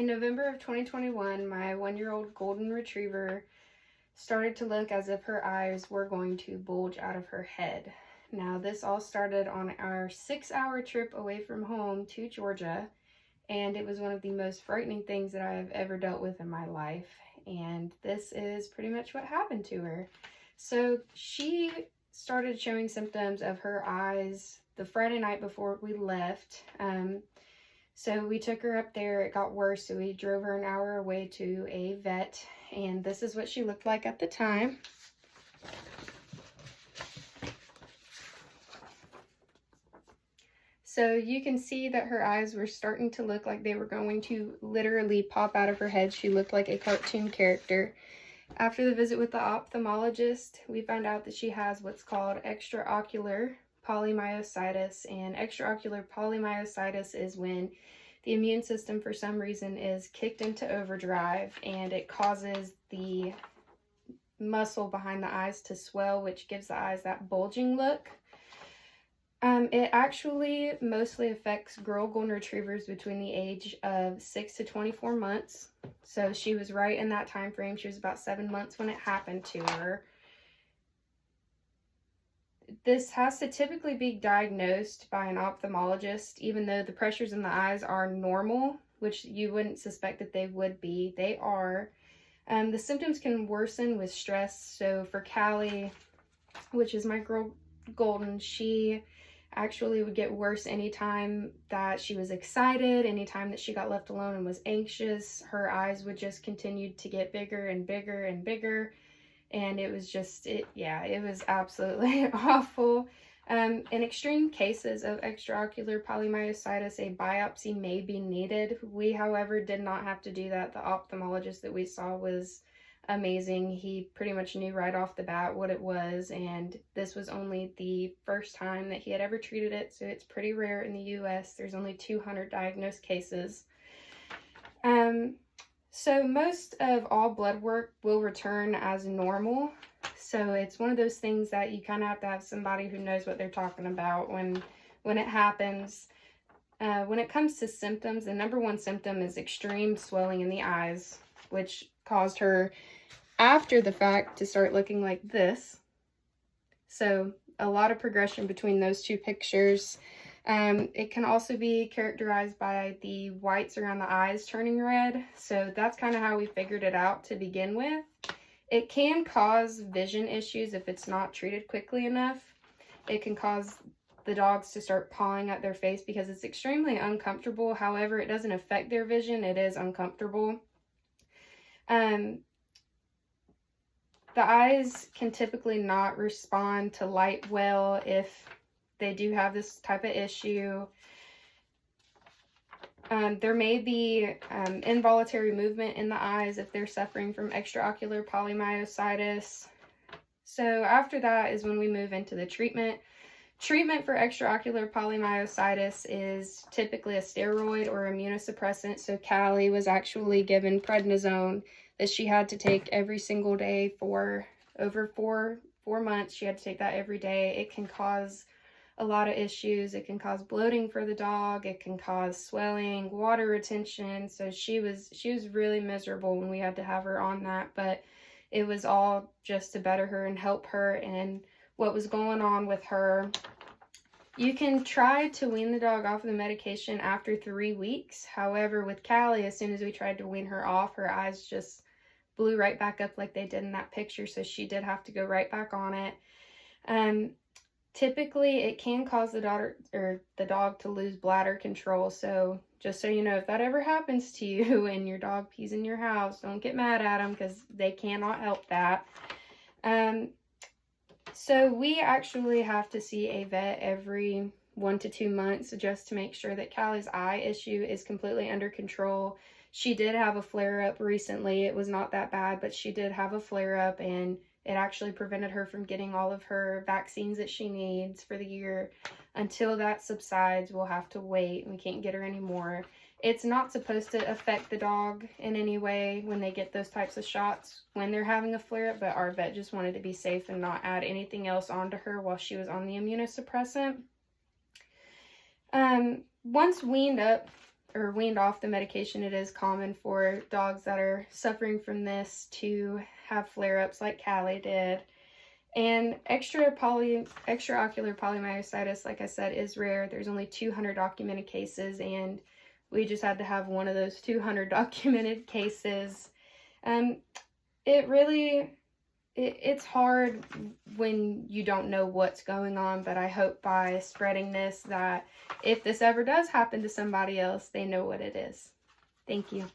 In November of 2021, my 1-year-old golden retriever started to look as if her eyes were going to bulge out of her head. Now, this all started on our 6-hour trip away from home to Georgia, and it was one of the most frightening things that I have ever dealt with in my life. And this is pretty much what happened to her. So she started showing symptoms of her eyes the Friday night before we left. So we took her up there. It got worse, so we drove her an hour away to a vet, and this is what she looked like at the time. So you can see that her eyes were starting to look like they were going to literally pop out of her head. She looked like a cartoon character. After the visit with the ophthalmologist, we found out that she has what's called extraocular polymyositis, and extraocular polymyositis is when the immune system for some reason is kicked into overdrive and it causes the muscle behind the eyes to swell, which gives the eyes that bulging look. It actually mostly affects girl golden retrievers between the age of 6 to 24 months. So she was right in that time frame. She was about 7 months when it happened to her. This has to typically be diagnosed by an ophthalmologist, even though the pressures in the eyes are normal, which you wouldn't suspect that they would be. They are. The symptoms can worsen with stress. So for Callie, which is my girl golden, she actually would get worse anytime that she was excited, anytime that she got left alone and was anxious. Her eyes would just continue to get bigger and bigger and bigger. And it was just, it was absolutely awful. In extreme cases of extraocular polymyositis, a biopsy may be needed. We, however, did not have to do that. The ophthalmologist that we saw was amazing. He pretty much knew right off the bat what it was, and this was only the first time that he had ever treated it, so it's pretty rare in the US. There's only 200 diagnosed cases. So most of all blood work will return as normal. So it's one of those things that you kind of have to have somebody who knows what they're talking about when it happens. When it comes to symptoms, the number one symptom is extreme swelling in the eyes, which caused her, after the fact, to start looking like this. So a lot of progression between those two pictures. It can also be characterized by the whites around the eyes turning red. So that's kind of how we figured it out to begin with. It can cause vision issues if it's not treated quickly enough. It can cause the dogs to start pawing at their face because it's extremely uncomfortable. However, it doesn't affect their vision. It is uncomfortable. The eyes can typically not respond to light well if they do have this type of issue. There may be involuntary movement in the eyes if they're suffering from extraocular polymyositis. So after that is when we move into the treatment. Treatment for extraocular polymyositis is typically a steroid or immunosuppressant. So Callie was actually given prednisone that she had to take every single day for over four months. She had to take that every day. It can cause a lot of issues. It can cause bloating for the dog. It can cause swelling, water retention. So she was really miserable when we had to have her on that, but it was all just to better her and help her and what was going on with her. You can try to wean the dog off of the medication after 3 weeks. However, with Callie, as soon as we tried to wean her off, her eyes just blew right back up like they did in that picture. So she did have to go right back on it. Typically, it can cause the dog to lose bladder control. So just so you know, if that ever happens to you and your dog pees in your house, don't get mad at them because they cannot help that. So we actually have to see a vet every 1 to 2 months just to make sure that Callie's eye issue is completely under control. She did have a flare-up recently. It was not that bad, but she did have a flare-up, and it actually prevented her from getting all of her vaccines that she needs for the year. Until that subsides, we'll have to wait. We can't get her anymore. It's not supposed to affect the dog in any way when they get those types of shots when they're having a flare-up, but our vet just wanted to be safe and not add anything else onto her while she was on the immunosuppressant. Once weaned up or weaned off the medication, it is common for dogs that are suffering from this to have flare-ups like Callie did. And extraocular polymyositis, like I said, is rare. There's only 200 documented cases, and we just had to have one of those 200 documented cases. It's hard when you don't know what's going on, but I hope by spreading this that if this ever does happen to somebody else, they know what it is. Thank you.